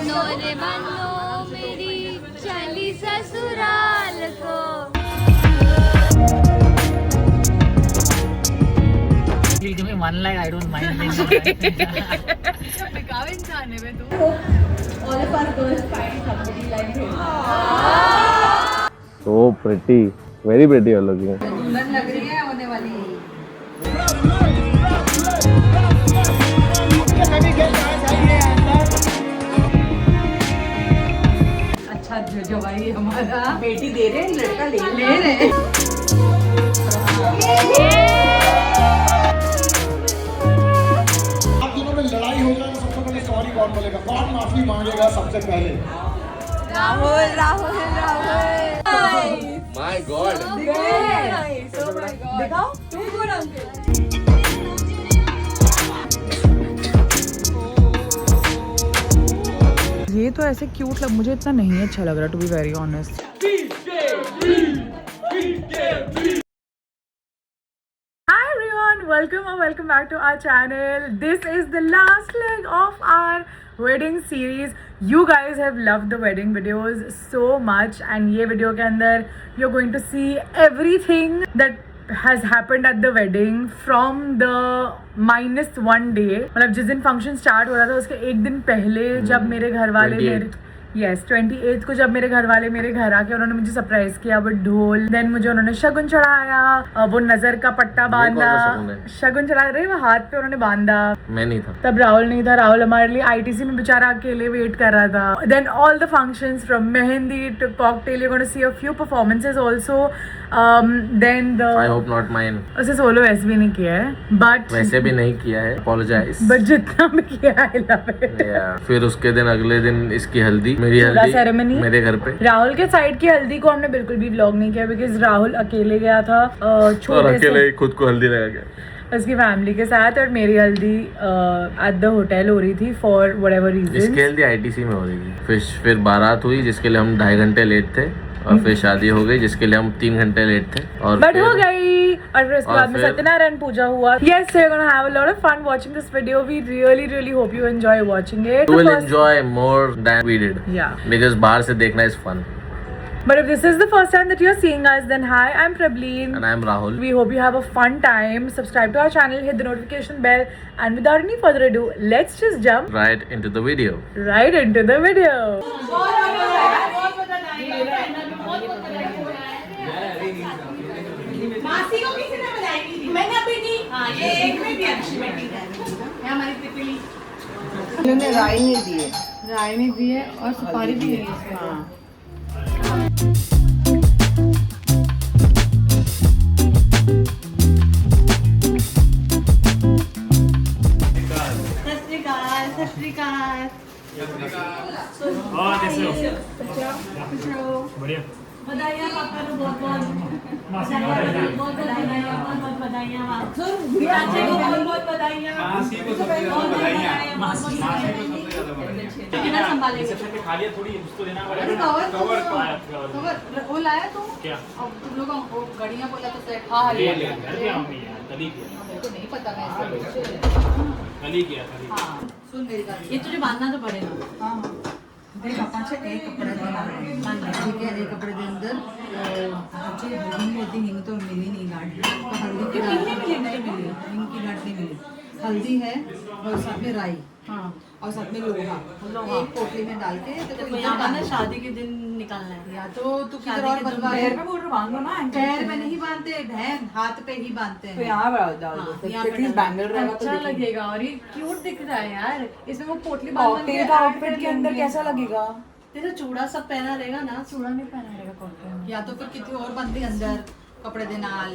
बनो रे बनो मेरी चली ससुराल को। Give me 1 lakh, I don't mind. बेकार इंसान है तू। All of us girls find somebody like him. So pretty, very pretty you're looking. दुल्हन लग रही है होने वाली। अच्छा जो भाई हमारा बेटी दे रहे हैं, लड़का ले रहे। आप दोनों में लड़ाई हो जाए तो सबसे पहले सॉरी कौन बोलेगा, कौन माफी मांगेगा सबसे पहले? राहुल राहुल राहुल। My God. दिखाओ तुम कौन अंकल। ये तो ऐसे क्यूट लग, मुझे इतना नहीं अच्छा लग रहा to be very honest. Hi everyone, welcome or welcome back to our channel. This is the last leg of our wedding series. You guys have loved the wedding videos so much and ये video के अंदर you're going to see everything that has happened at the wedding from the -1 day। मतलब जिस दिन function start हो रहा था उसके एक दिन पहले जब मेरे घर वाले मेरे 28 को जब मेरे घर वाले मेरे घर आके उन्होंने मुझे सरप्राइज किया विद ढोल। देन मुझे उन्होंने शगुन चढ़ाया, वो नजर का पट्टा बांधा, शगुन चढ़ा रहे वो हाथ पे उन्होंने बांधा। मैं नहीं था तब, राहुल नहीं था। राहुल हमारे लिए आईटीसी में बेचारा अकेले वेट कर रहा था। Then all the functions from mehndi to cocktail, you gonna see a few performances also. Then the I hope not mine. उसे सोलो वैसे भी नहीं किया है, बट वैसे भी नहीं किया है, अपोलोजाइज। बट जितना भी किया है लव इट। फिर उसके दिन अगले दिन इसकी हल्दी, मेरी हल्दी सेरेमनी मेरे घर पे। राहुल के साइड की हल्दी को हमने बिल्कुल भी व्लॉग नहीं किया बिकॉज राहुल अकेले गया था और छोटे अकेले से खुद को हल्दी लगा गया उसकी फैमिली के साथ, और मेरी हल्दी एट द होटल हो रही थी फॉर व्हाटएवर रीजन। इसकी हल्दी आईटीसी में हो रही थी। फिर बारात हुई जिसके लिए हम 2.5 घंटे लेट थे, और फिर शादी हो गई जिसके लिए हम 3 घंटे लेट थे, और बट हो गई। और फिर उसके बाद में सत्यनारायण पूजा हुआ। Yes, so you're gonna have a lot of fun watching this video. We really hope you enjoy watching it. You will enjoy more than we did. Yeah. Because बाहर से देखना is fun. But if this is the first time that you're seeing us, then hi, I'm Prableen. And I'm Rahul. We hope you have a fun time. Subscribe to our channel, hit the notification bell, and without any further ado, let's just jump Right into the video. right into the video. मासी को किसी ने बधाई नहीं दी। मैंने अभी दी। हाँ ये एक में भी अच्छी बेटी है। ये हमारी तितली। इन्होंने राई नहीं दी है, राय में भी है और सुपारी भी है इसमें। हाँ। सत श्री अकाल। बढ़िया। बधाइयाँ पापा को बहुत बहुत बधाइयाँ। चाचे को बहुत बधाइयाँ। कितना संभालेंगे? थोड़ी उसको देना पड़ेगा। कवर वो लाया तुम? क्या? अब तुम लोग वो घड़ियाँ बोला तो सेट। हाँ ले घर पे आऊंगी यार, कल ही किया। मेरे को नहीं पता मैं ऐसे। कल ही किया, कल ही। हाँ सुन मेरी बात, ये तुझे बांधना तो पड़ेगा। हाँ देख अपन से एक कपड़े देना है, ठीक है। एक कपड़े के अंदर अच्छे हिंग होती, हिंग तो मिली नहीं गांठ, तो हल्दी की गांठ मिली, हिंग की गांठ नहीं मिली। हल्दी है और साथ में राई, हाँ और साथ में लोहा एक पोटली में डाल के तो तो यहाँ बांधना, शादी के दिन निकालना है। या तो तू किधर और बनवा पैर पे बोल रहा बांधो ना, पैर में नहीं बांधते बहन, हाथ पे ही बांधते हैं। तो यहाँ डाल दो, हाँ, यहाँ पे एटलीस्ट बैंगल रहेगा तो अच्छा दिखेगा। लगेगा और ये क्यूट दिख रहा है यार। इसमें वो पोटली कॉकटेल का आउटफिट के अंदर कैसा लगेगा? तेरा चूड़ा सब पहना रहेगा ना? चूड़ा नहीं पहना रहेगा कॉकटेल में। या तो फिर किसी और बंदी अंदर कपड़े दे नाल।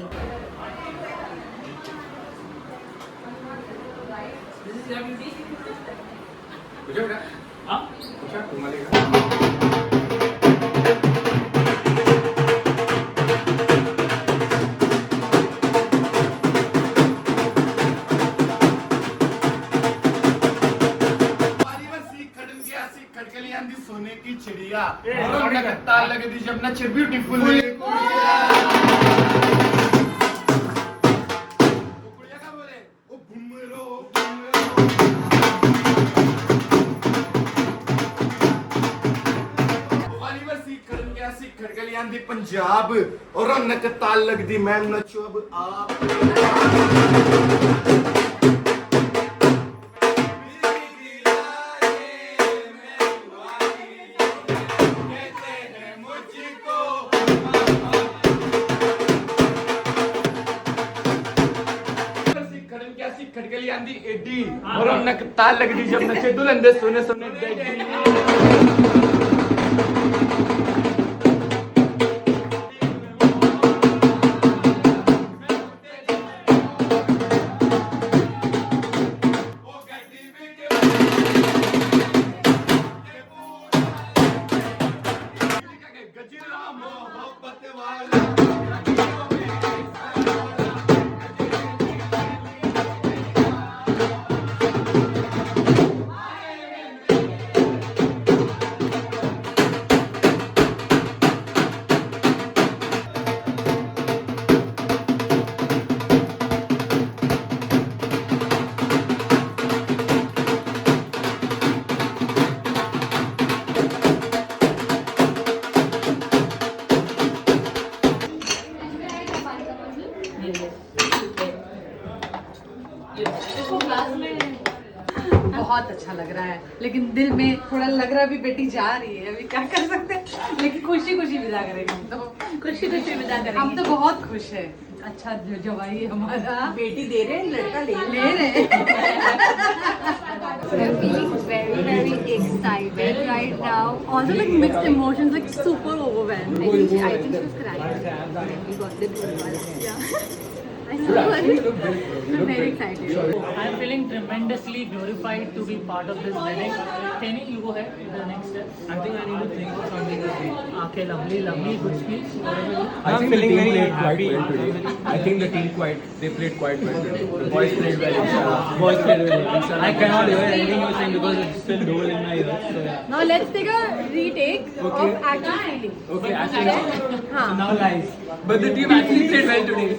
सोने की चिड़िया लगे थी जब ना ब्यूटीफुल पंजाब और रौनक ताल लगदी मैम नचो अब आप खड़कली आंदी एडी और रौनक ताल लगदी जब नचे दुल्हन दे सोने सोने डैडी बहुत अच्छा लग रहा है, लेकिन दिल में थोड़ा लग रहा है अभी बेटी जा रही है, अभी क्या कर सकते हैं, लेकिन खुशी खुशी विदा करेंगे हम तो, खुशी खुशी विदा करेंगे। हम तो बहुत खुश है। अच्छा जो जवाई है हमारा, बेटी दे रहे हैं, लड़का ले रहे हैं। I'm feeling very, very excited right now. Also like mixed emotions, like super overwhelmed. I think she was crying. We got the yeah. I know. I'm very excited. I am feeling tremendously glorified to be part of this wedding. Kenny, you go ahead with the next step. I think I need to think of something. Okay, lovely, good speech. I'm feeling very happy today. I think the team they played quite well today. The boys played well. Boys played well. I cannot hear anything you're saying because it's still dull in my ears. So yeah. Now let's take a retake of actual feeling. Okay, actually. So now lies. But the team actually played well today.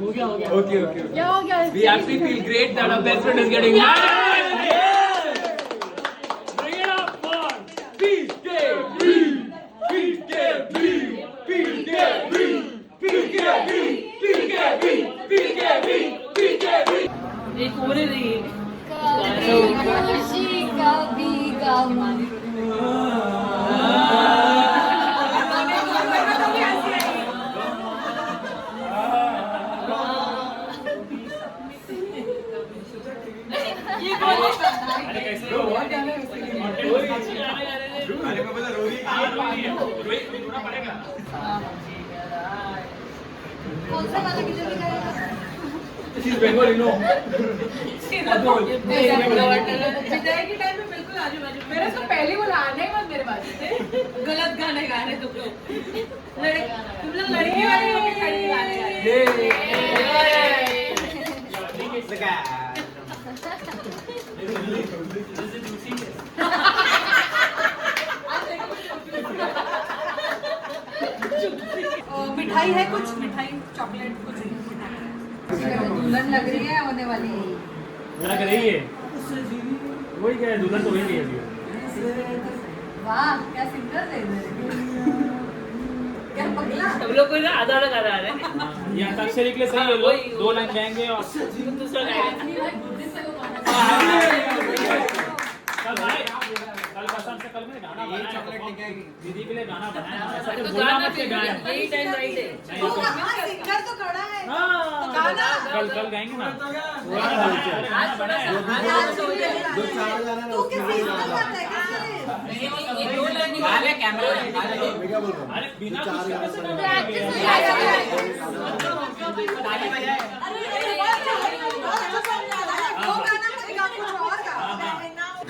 Okay. क्या हो गया? We actually feel great that our best friend is getting married. Bring it up for PKB. एक और नहीं खुशी कभी गम कौन सा वाला किधर दिखाएगा? She's Bengali, no. विदाई के टाइम में बिल्कुल आजू बाजू मेरा तो पहले वो आने मत मेरे बाजू से गलत गाने गा रहे तुम लोग लड़की वाले लोग भी खड़ी गाने गा रहे मिठाई है कुछ, मिठाई चॉकलेट कुछ दुल्हन लग रही है होने वाली। लग रही है वही क्या है, दुल्हन तो वही नहीं है अभी। वाह क्या सिंगर है क्या पगला। सब लोग को ना आधा आधा गा रहे हैं। ये अंताक्षरी के लिए सही है, लोग 2 लाइन गाएंगे और दूसरा गाएंगे। कल भाई कल कसम से कल में गाना बनाया, दीदी के लिए गाना बनाया, ऐसा कि बोलना मत के गाएं। यही टाइम राइट है। सिंगर तो खड़ा है कल गाएंगे ना अरे बिना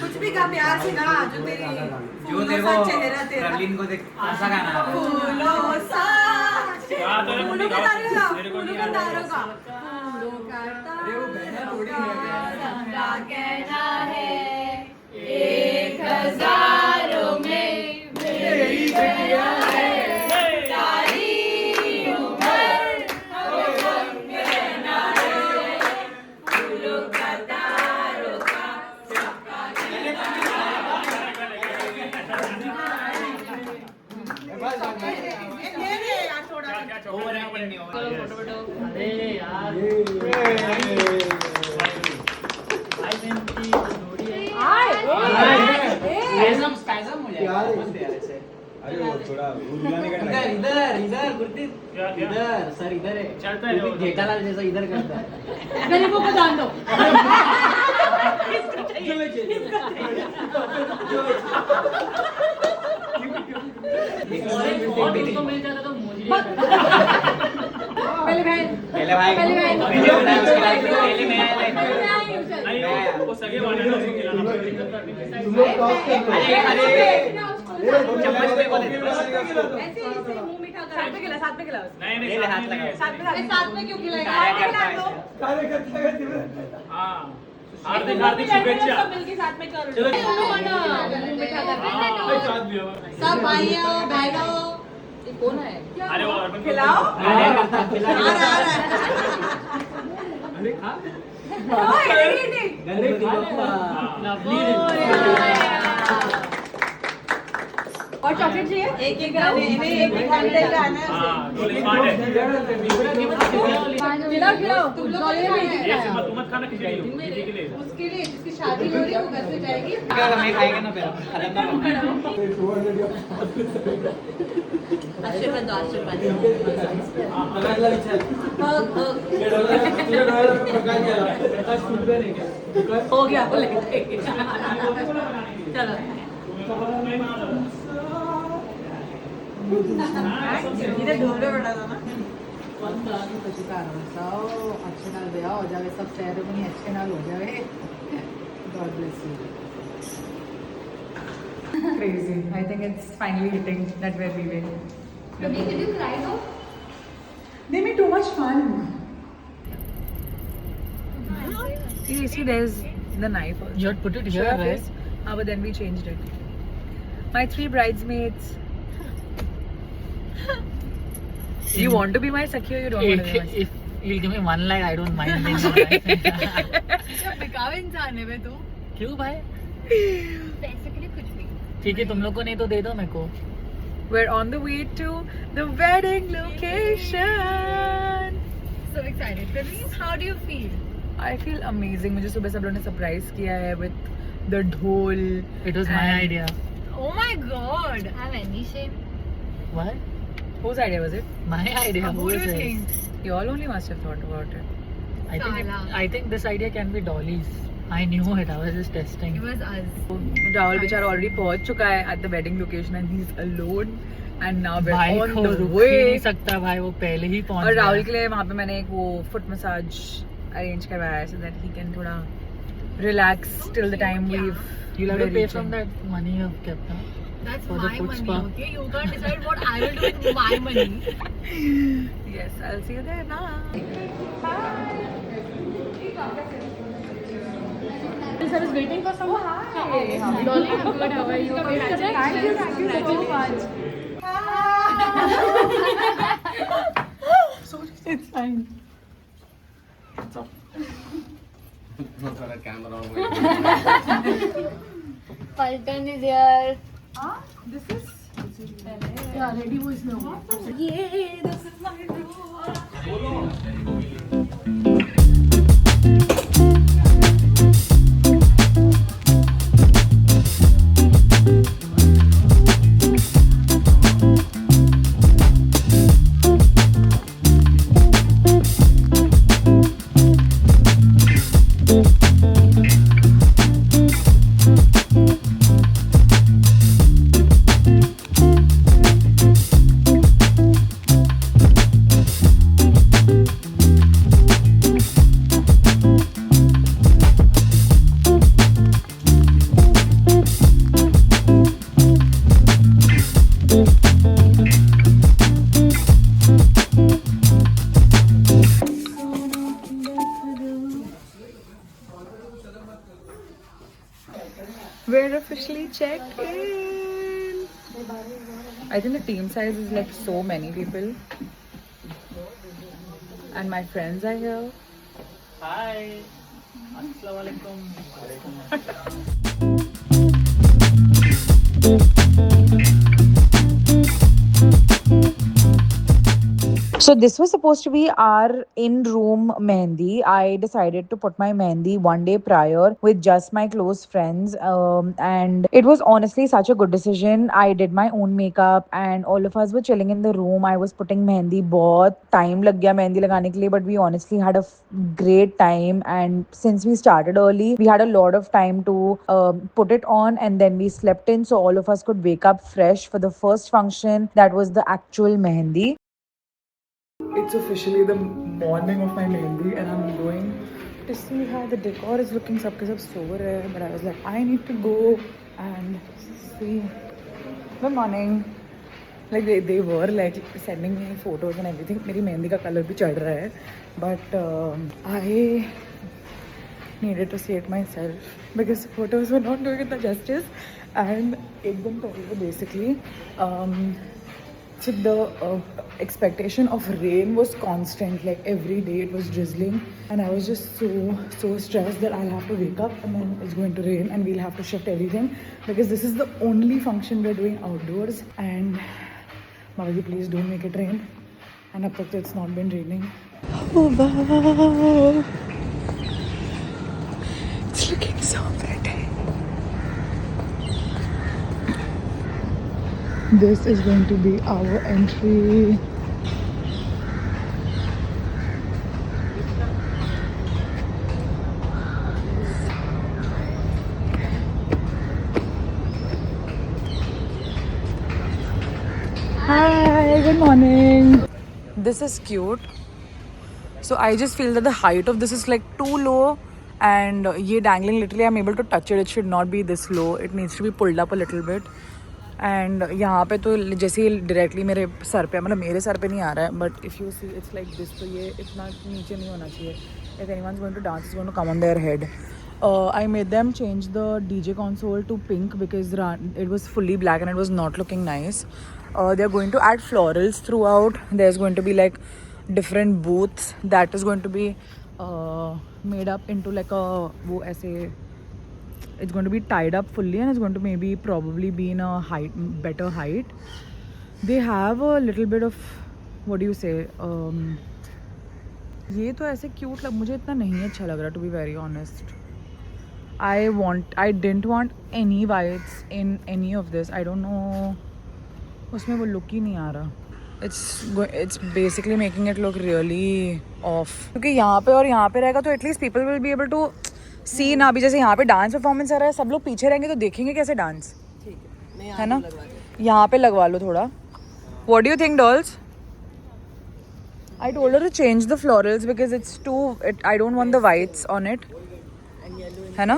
कुछ भी गा, प्यार से गा, जो तेरी जो तेरे को चेहरा तेरा करलीन को देख ऐसा गाना फूलों सा फूलों का तारों का फूलों का तारों का फूलों का तारों का कहना है 1000 में मेरी बेटियां है सारी उम्र हम कहना है फूलों का तारों का सबका कहना है नहीं होगा। अरे यार अरे वो थोड़ा उड़ाने का इधर गुरदीप इधर सर इधर है चलता है जेठालाल जैसा इधर करता है गरीबों को दान दो। और किसको मिल जाता तो मुझे पहले बहन पहले भाई पहले बहन पहले मैं नहीं वो सगे वाले ने उसको खिलाना पड़ेगा। अरे चम्मच पे बोले ऐसे मुंह मीठा कर साथ में खिलाओ नहीं नहीं ये हाथ लगा साथ में क्यों खिलाएगा? हाँ हार्दिक हार्दिक शुभेच्छा। सब मिलके साथ में करो। चलो। मुंह मीठा कर सब भाइयों बहनों ये कौन है? अरे वो अर्बन खिलाओ। और चॉकलेट चाहिए? एक एक गाने में एक एक गाने गाना हाँ रोलिंग स्मार्ट है। खिलाओ तुम लोग ये मत खाना खिचड़ी लो दीदी के लिए। उसके लिए जिसकी शादी हो रही है वो घर से जाएगी। मैं खाएगा ना फिर आशीर्वाद दो आशीर्वाद हो गया बोले चलो इधर ढोल पे बैठा था ना अच्छे नाल ब्याह हो जावे सब सेरेमनी अच्छे नाल हो जावे God bless you Crazy. I think it's finally hitting that we're leaving. Did you cry though? They made too much fun. See, there's the knife also. You had put it here, Sure, right? yes. But then we changed it. My 3 bridesmaids. You want to be my Sakhi or you don't want to be my Sakhi? If you'll give me 1 lakh, I don't mind. बेकार इंसान है बे तू। क्यों भाई? पैसे के लिए कुछ भी। ठीक है तुम लोग को नहीं तो दे दो मेरे को। We're on the way to the wedding location. So excited. Praveer, how do you feel? I feel amazing. मुझे सुबह सब लोगों ने सरप्राइज किया है with the ढोल. It was my And- idea. Oh my god. Have any shame? What? Whose idea was it? My idea. Who do you think? You all only must have thought about it. I think this idea can be Dolly's. I knew it. I was just testing. It was us. Rahul बेचारा already पहुंच चुका है at the wedding location and he's alone. And now we're भाई on को the रुक ही way. नहीं सकता भाई वो पहले ही पहुंच और गया। राहुल के लिए वहाँ पे मैंने एक वो foot massage arrange करवाया है so that he can थोड़ा relax till the time we've. You'll have to we're pay reaching. from that money you've kept. Huh? That's For the my food money, spa. okay? You can't decide what I will do with my money. Yes, I'll see you there. Bye. I was waiting for someone. Hi. Dolly, I'm good. How are you? Thank you so much. It's fine. Falcon is here. This is. Yeah, ready was no. Yay, this is my room. We're officially checked in. I think the team size is like so many people. And my friends are here. Hi. Assalamualaikum. So this was supposed to be our in-room mehndi. I decided to put my mehndi one day prior with just my close friends, and it was honestly such a good decision. I did my own makeup, and all of us were chilling in the room. I was putting mehndi. बहुत time लग गया मेहंदी लगाने के लिए, but we honestly had a great time. And since we started early, we had a lot of time to put it on, and then we slept in, so all of us could wake up fresh for the first function. That was the actual mehndi. It's officially the morning of my mehndi, and I'm going to see how the decor is looking. सबके सब सो रहे हैं, but I was like, I need to go and see. Good morning. Like they were like sending me photos and everything. मेरी मेहंदी का colour भी चढ़ रहा है, but I needed to see it myself because photos were not doing it the justice. And एक दिन पहले basically so the expectation of rain was constant, like every day it was drizzling, and I was just so stressed that I'll have to wake up and then it's going to rain and we'll have to shift everything because this is the only function we're doing outdoors. And Mamaji, please don't make it rain. And up to it's not been raining. Oh wow, it's looking so pretty. This is going to be our entry. Hi, good morning. This is cute. So I just feel that the height of this is like too low, and ye dangling, literally I'm able to touch it. It should not be this low. It needs to be pulled up a little bit. And यहाँ पे तो जैसे ही directly मेरे sir पे, मतलब मेरे sir पे नहीं आ रहा है, but if you see it's like this, तो ये इतना नीचे नहीं होना चाहिए. If anyone's going to dance is going to come on their head. I made them change the DJ console to pink because it was fully black and it was not looking nice. They're going to add florals throughout. There's going to be like different booths that is going to be made up into like a वो ऐसे. It's going to be tied up fully and it's going to maybe probably be in a better height. They have a little bit of, what do you say, ये तो ऐसे cute लग, मुझे इतना नहीं अच्छा लग रहा, to be very honest. I didn't want any whites in any of this. I don't know, उसमें वो look ही नहीं आ रहा. It's basically making it look really off. क्योंकि यहाँ पे और यहाँ पे रहेगा तो at least people will be able to see ना. अभी जैसे यहाँ पे डांस परफॉर्मेंस आ रहा है, सब लोग पीछे रहेंगे तो देखेंगे कैसे डांस, है ना. यहाँ पे लगवा लो थोड़ा. What do you think, dolls? I told her to change the florals because it's too. I don't want the whites on it. है ना,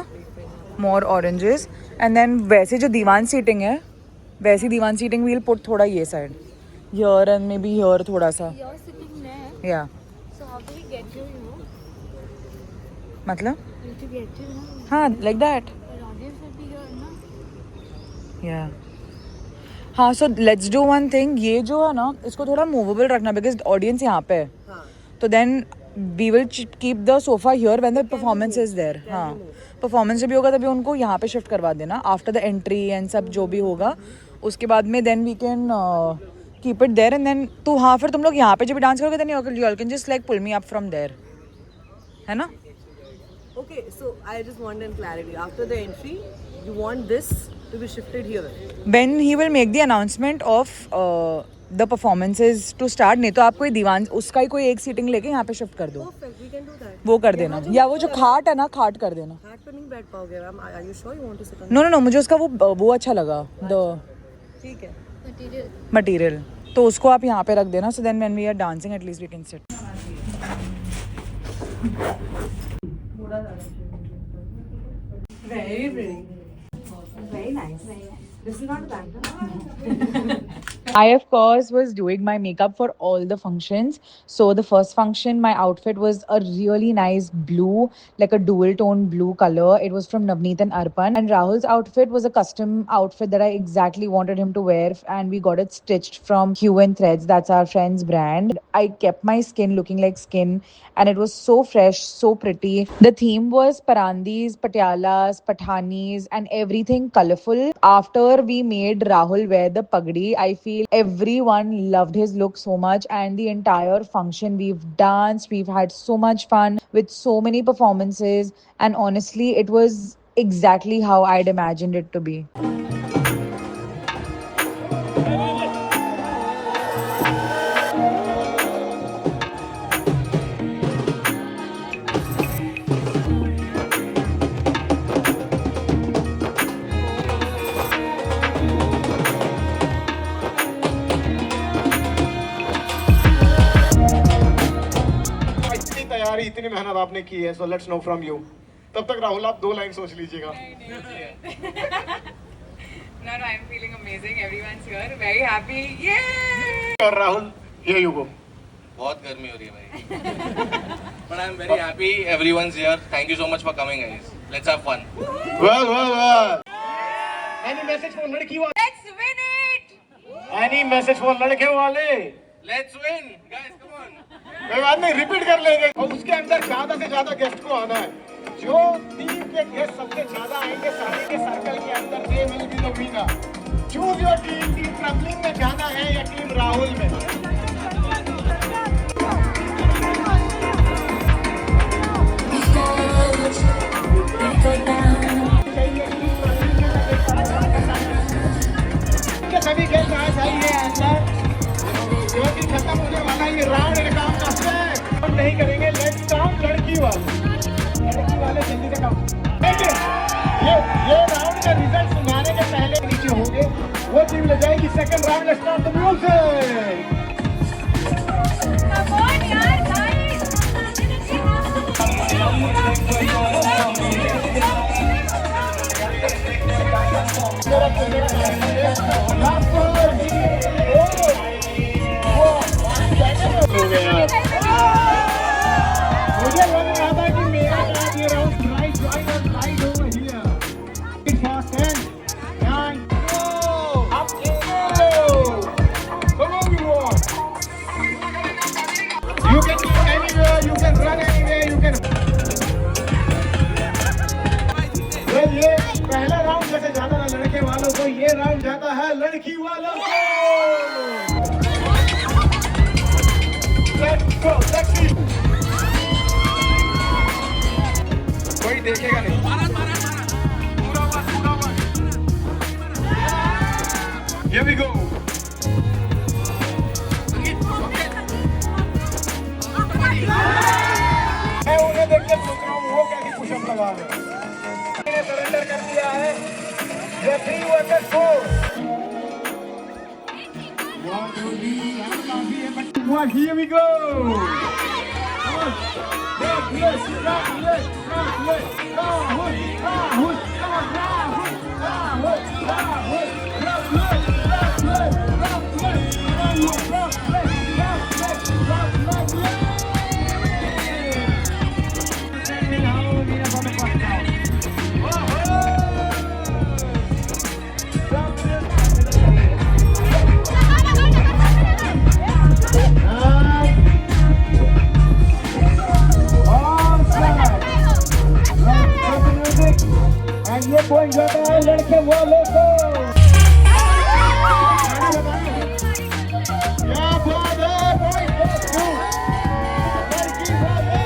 more oranges. And then वैसे जो दीवान सीटिंग है, वैसी दीवान सीटिंग we'll put थोड़ा ये side, here and maybe here थोड़ा सा. You're sitting there. Yeah. So how do we get you, you know? मतलब? To get you, no? हाँ, like that. The audience will be here, no? Yeah. हाँ, so let's do one thing. ये जो है ना, इसको थोड़ा movable रखना because audience यहाँ पे है. तो then we will keep the sofa here when the performance is there. हाँ, performance जब भी होगा तभी उनको यहाँ पे shift करवा देना. After the entry and सब जो भी होगा, उसके बाद में then we can keep it there and then तो हाँ फिर तुम लोग यहाँ पे जब भी डांस करोगे then you all can just like pull me up from there, है ना? Okay, so I just want an clarity. After the entry, you want this to be shifted here? When he will make the announcement of the performances to start, नहीं तो आप कोई दीवान उसका ही कोई एक seating लेके यहाँ पे शिफ्ट कर दो. Perfect, we can do that. वो कर देना, या वो जो खाट है ना, खाट कर देना. खाट पे नहीं बैठ पाओगे ma'am. Are you sure you want to sit on? No, मुझे उसका वो अच्छा लगा, the ठीक है. material. तो उसको आप यहाँ पे रख देना. So then when we are dancing, at least we can sit. Very pretty. Very nice. This is not bad. I, of course, was doing my makeup for all the functions. So the first function, my outfit was a really nice blue, like a dual tone blue color. It was from Navneet and Arpan. And Rahul's outfit was a custom outfit that I exactly wanted him to wear. And we got it stitched from Hue and Threads. That's our friend's brand. I kept my skin looking like skin, and it was so fresh, so pretty. The theme was Parandis, Patialas, Pathanis, and everything colorful. After we made Rahul wear the pagdi, I feel everyone loved his look so much, and the entire function we've danced, we've had so much fun with so many performances, and honestly, it was exactly how I'd imagined it to be. इतनी तैयारी इतनी मेहनत आपने की है, so let's know from you. तब तक राहुल आप 2 लाइन सोच लीजिएगा. No, I'm feeling amazing. Everyone's here. Very happy. Yay! और राहुल, here you go. बहुत गर्मी हो रही है भाई. But I'm very happy everyone's here. Thank you so much for coming, guys. Let's have fun. Well. Any message for लड़की वाले? Let's win it! Any message for लड़के वाले? Let's win, guys. Come on. कोई बात नहीं, repeat कर लेंगे. और उसके अंदर ज्यादा से ज्यादा गेस्ट को आना है. जो टीम के गेस्ट सबसे ज्यादा आएंगे सारे के सर्कल के अंदर, they will be the winner. Choose your team. Team travelling में जाना है या टीम राहुल में? सभी गेस्ट आ जाइए अंदर, क्योंकि खत्म होने वाला ये राउंड. एक काम करते हैं, हम नहीं करेंगे. लेट्स काउंट लड़की वाले जल्दी से काम. लेकिन ये राउंड का रिजल्ट सुनाने के पहले नीचे होंगे वो टीम ले जाएगी second round. Let's start the music. Come on, yaar, guys! मुझे लग रहा था कि मेरा काम ये round right over here. It fast 10 9 up come on everyone. You can go anywhere, you can run anywhere, you can. ये पहला राउंड जैसे जाता है लड़के वालों को, ये राउंड जाता है लड़की वालों को. Let's go, let's see. कोई देखेगा नहीं. Here we go. मैं उन्हें देख के सोच रहा हूँ वो कैसी पुशअप लगा रहे हैं. मैंने सरेंडर कर दिया है. ये 3 versus 4. Here we go. And ये पॉइंट जाता है लड़के वालों को. क्या बात है, पॉइंट गोes to लड़की वाले.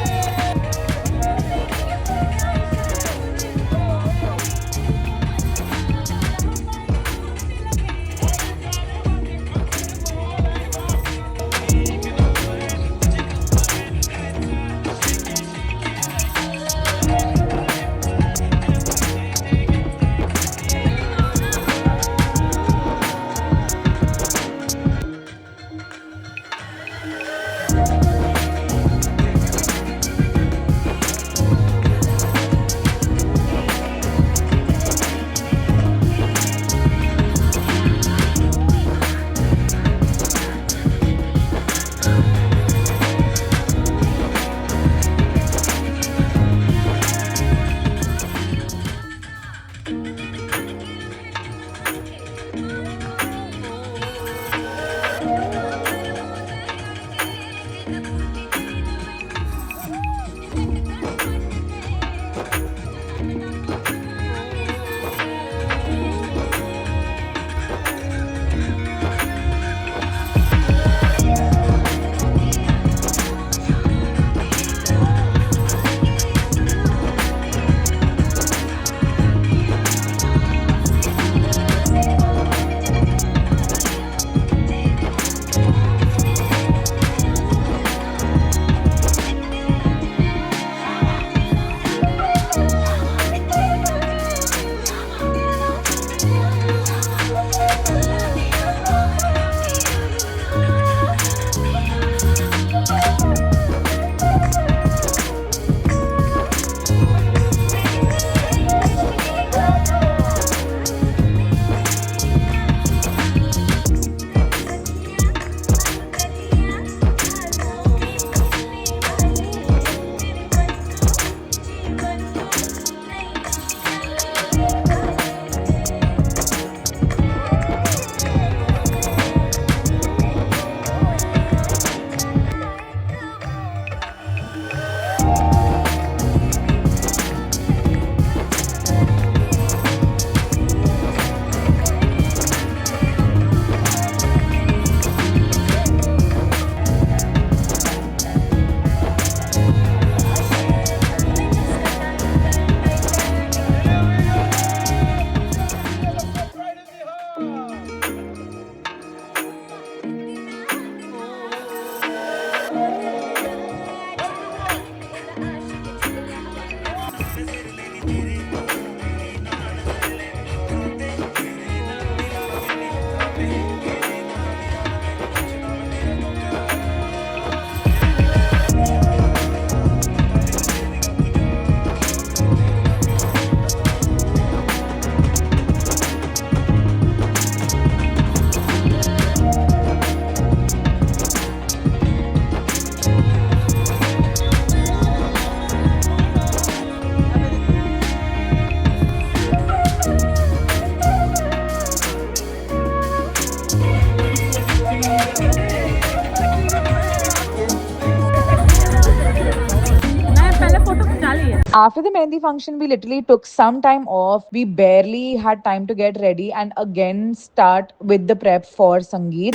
After the mehndi function, we literally took some time off. We barely had time to get ready and again start with the prep for Sangeet.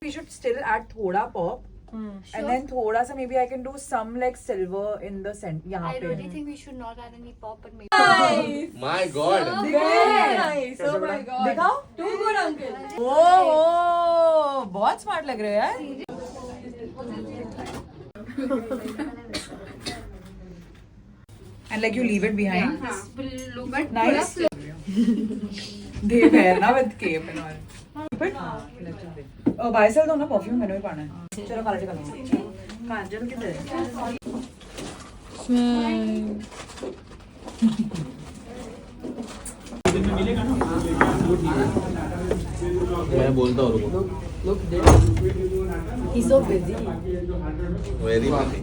We should still add thoda pop. And then thoda sa maybe I can do some like silver in the center. I really think we should not add any pop, but maybe. My God. Nice. Oh my god. दिखाओ. Too good, uncle. ओह बहुत smart लग रहे हो यार. And like you leave it behind. Nice. They wear na with cape and all. भाई साल दो ना परफ्यूम मैंने भी पाना है. चलो काजल का लो. काजल किधर है? मैं बोलता हूँ रुको. He's so busy. Very busy.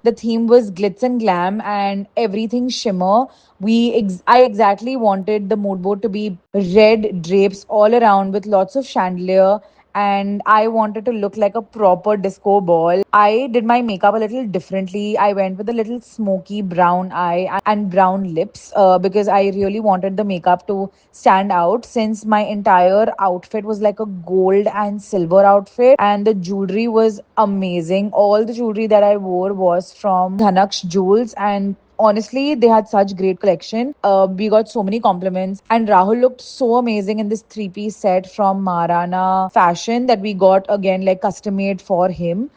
The theme was glitz and glam and everything shimmer. I exactly wanted the mood board to be red drapes all around with lots of chandelier, and I wanted to look like a proper disco ball. I did my makeup a little differently. I went with a little smoky brown eye and brown lips because I really wanted the makeup to stand out, since my entire outfit was like a gold and silver outfit and the jewelry was amazing. All the jewelry that I wore was from Dhanaksh Jewels, and honestly, they had such great collection. We got so many compliments, and Rahul looked so amazing in this 3-piece set from Marana Fashion that we got again like custom made for him.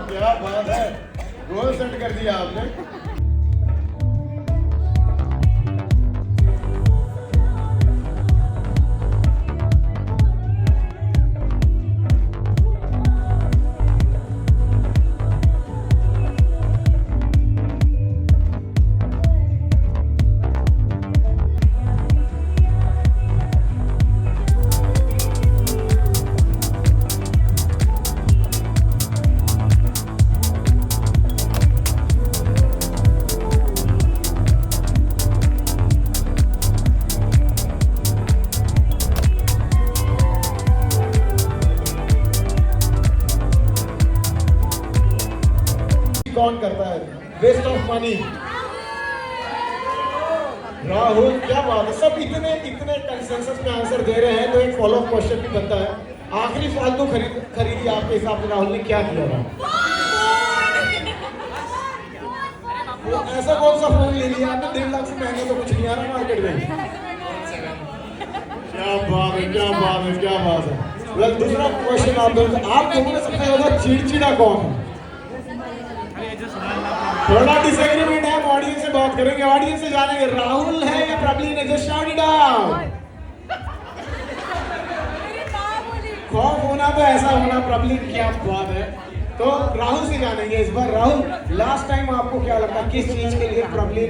क्या बात है, goal set कर दिया आपने. कौन करता है waste of money? Rahul, क्या बात है, सब इतने कंसेंसस में आंसर दे रहे हैं तो एक फॉलो अप क्वेश्चन भी बनता है. आखिरी फालतू खरीदी आपके हिसाब से राहुल ने क्या किया था? वो ऐसा कौन सा फोन ले लिया आपने? 1.5 लाख से महंगा तो कुछ नहीं आ रहा मार्केट में. क्या बात है, क्या बात है, क्या बात है. दूसरा क्वेश्चन आप दोनों में सबसे ज्यादा चिड़चिड़ा कौन है? थोड़ा डिसएग्रीमेंट है, ऑडियंस से बात करेंगे, ऑडियंस से जानेंगे राहुल है या प्रबलीन है. Just shout it out. खौफ होना तो ऐसा होना. प्रबलीन, क्या बात है, तो राहुल से जानेंगे इस बार। राहुल, लास्ट टाइम आपको क्या लगता है किस चीज के लिए प्रॉब्लम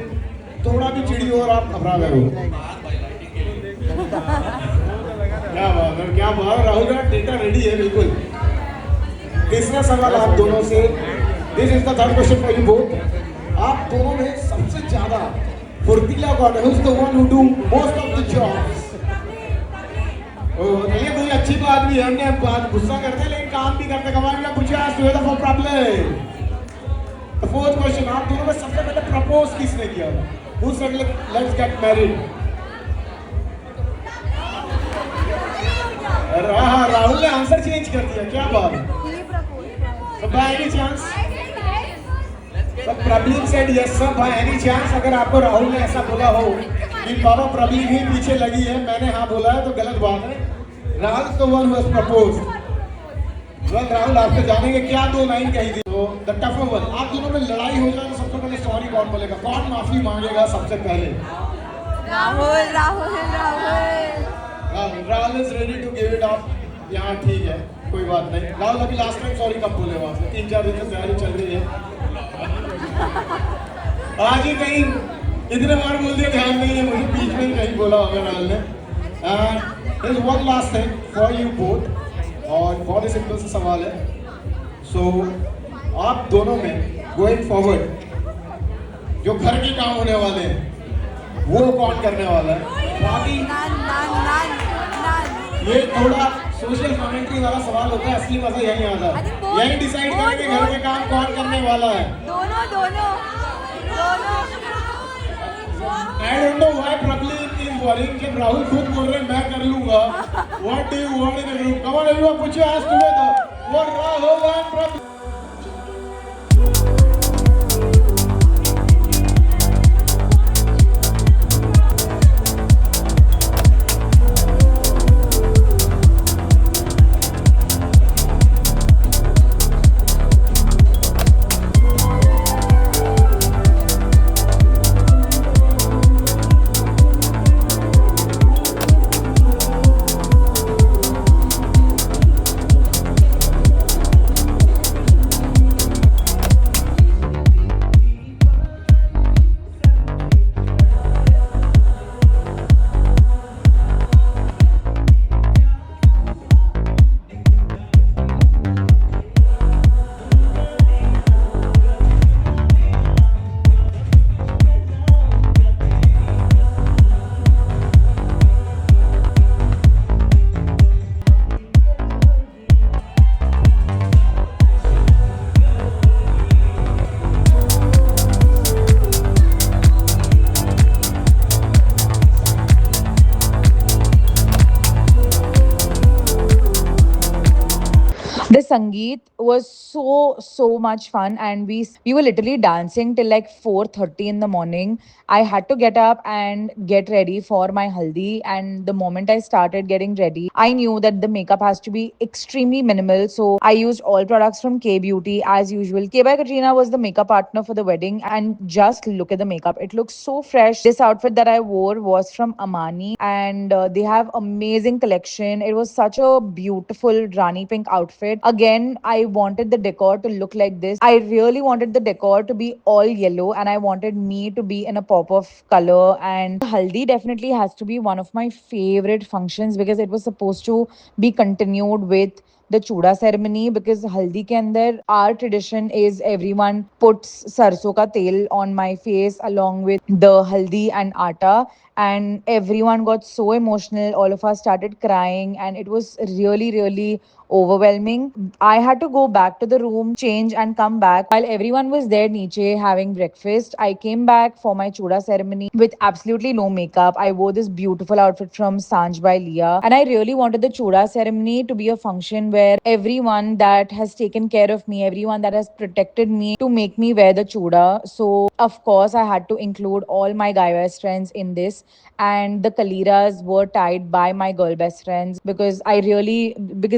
थोड़ा भी चिड़ी हो और आप घबरा गए हो? क्या बात है, क्या बात है। राहुल का डेटा रेडी है बिल्कुल। तीसरा सवाल आप दोनों से, this is the third question for you both. आप दोनों में सबसे ज्यादा फुर्तीला कौन है? Who's the one who do most of the jobs? चलिए, कोई अच्छी बात भी है, हमने बात गुस्सा करते हैं लेकिन काम भी करते। कमाल में पूछा together for problem. The fourth question, आप दोनों में सबसे पहले प्रपोज किसने किया? Who said let's get married? Rahul ने आंसर चेंज कर दिया, क्या बात है। So by any chance, Prableen said yes sir, by any chance अगर आपको राहुल ने ऐसा बोला हो कि बाबा प्रबलीन ही पीछे लगी है, मैंने हाँ बोला है, तो गलत बात है। राहुल तो one was proposed। well, Rahul आपसे जानेंगे क्या दो लाइन कही थी। तो द टफर वन, आप दोनों में लड़ाई हो जाए तो सबसे पहले सॉरी कौन बोलेगा? कौन माफी मांगेगा सबसे पहले? Rahul Rahul Rahul Rahul is ready to give it up. यहाँ ठीक है, कोई बात नहीं। राहुल अभी लास्ट टाइम सॉरी कब बोले? वहां से 3-4 दिन से तैयारी चल रही है। आज ही कहीं इतने बार बोल दिया, ध्यान नहीं है मुझे, बीच में ही कहीं बोला होगा राहुल ने। There's one last thing for you both, और बहुत ही सिंपल सा सवाल है। So आप दोनों में गोइंग फॉरवर्ड जो घर के काम होने वाले हैं वो कौन करने वाला है? बाकी ये थोड़ा सोशल कमेंट्री वाला सवाल होता है, असली मजा यही आता है। यही डिसाइड करेंगे घर के काम कौन करने वाला है। दोनों दोनों दोनों I don't know why Prableen is worrying कि राहुल खुद बोल रहे हैं मैं कर लूंगा। What do you want in the group? Come on everyone, put your hands together for Rahul and Prableen. The Sangeet was so much fun, and we were literally dancing till like 4:30 in the morning. I had to get up and get ready for my haldi, and the moment I started getting ready, I knew that the makeup has to be extremely minimal. So I used all products from K Beauty as usual. K by Katrina was the makeup partner for the wedding, and just look at the makeup. It looks so fresh. This outfit that I wore was from Amani, and they have amazing collection. It was such a beautiful Rani pink outfit. Again, I wanted the decor to look like this. I really wanted the decor to be all yellow, and I wanted me to be in a pop of color. And Haldi definitely has to be one of my favorite functions because it was supposed to be continued with the chuda ceremony, because haldi ke andar our tradition is everyone puts sarso ka tel on my face along with the haldi and atta, and everyone got so emotional. All of us started crying, and it was really overwhelming. I had to go back to the room, change and come back. While everyone was there niche having breakfast, I came back for my chuda ceremony with absolutely no makeup. I wore this beautiful outfit from Sanj by Leah, and I really wanted the chuda ceremony to be a function where everyone that has taken care of me, everyone that has protected me, to make me wear the chuda. So of course I had to include all my guy best friends in this, and the kaliras were tied by my girl best friends because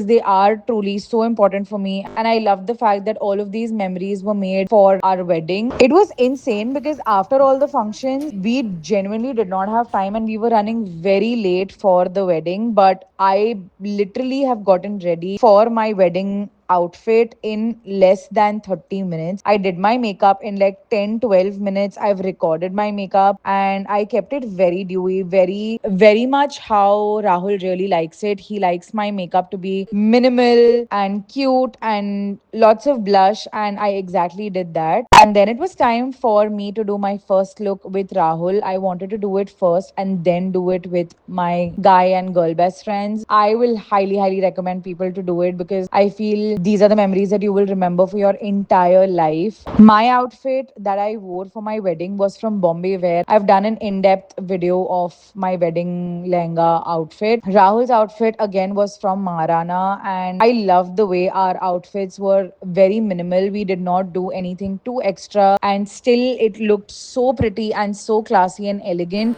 they are truly so important for me, and I love the fact that all of these memories were made for our wedding. It was insane because after all the functions, we genuinely did not have time, and we were running very late for the wedding, but I literally have gotten ready for my wedding outfit in less than 30 minutes. I did my makeup in like 10-12 minutes. I've recorded my makeup and I kept it very dewy, very much how Rahul really likes it. He likes my makeup to be minimal and cute and lots of blush, and I exactly did that. And then it was time for me to do my first look with Rahul. I wanted to do it first and then do it with my guy and girl best friends. I will highly recommend people to do it because I feel these are the memories that you will remember for your entire life. My outfit that I wore for my wedding was from Bombay Wear. I've done an in-depth video of my wedding lehenga outfit. Rahul's outfit again was from Maharana, and I loved the way our outfits were very minimal. We did not do anything too extra, and still it looked so pretty and so classy and elegant.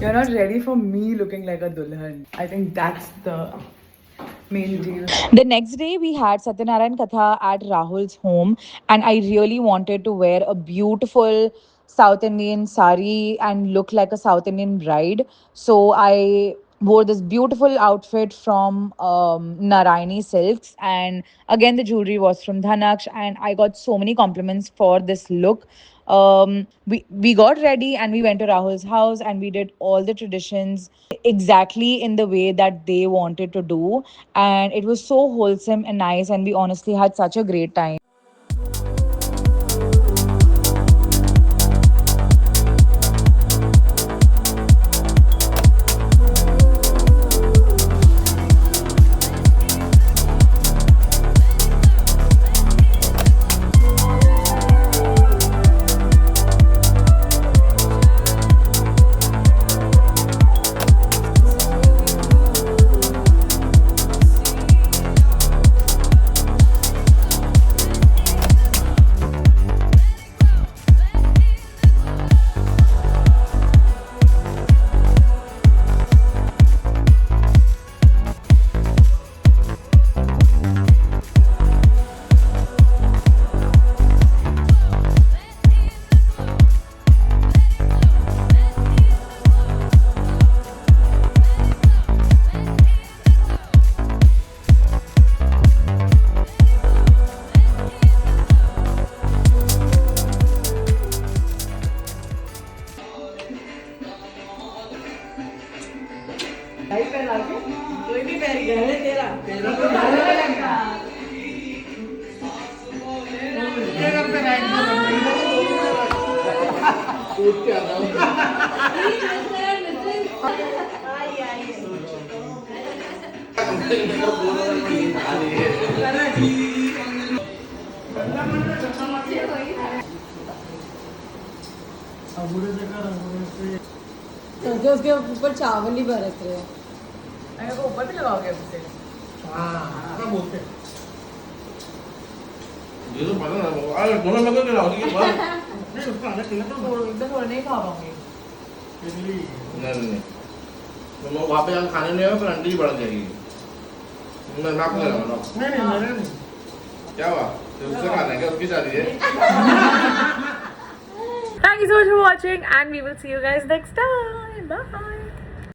You're not ready for me looking like a dulhan. I think that's the main deal. The next day, we had Satyanarayan Katha at Rahul's home, and I really wanted to wear a beautiful South Indian sari and look like a South Indian bride. So I wore this beautiful outfit from Narayani Silks, and again the jewelry was from Dhanaksh, and I got so many compliments for this look. We got ready and we went to Rahul's house and we did all the traditions exactly in the way that they wanted to do, and it was so wholesome and nice, and we honestly had such a great time. कोई भी पैर गहरे तेरा तो उसके ऊपर चावल ही बरस रहे हैं। अरे वो ऊपर भी लगाओगे अब से? ये तो पता ना, अरे दोनों लोगों के लाओ ये बात नहीं उसको अलग खिला तो थोड़ा नहीं खा पाऊंगी। नहीं तो मैं वहाँ पे खाने नहीं आया फिर आंटी बढ़ जाएगी। मैं नाप ले रहा हूँ। नहीं क्या हुआ? उससे खाना है क्या? उसकी शादी है। Thank you so much for watching, and we will see you guys next time. Bye.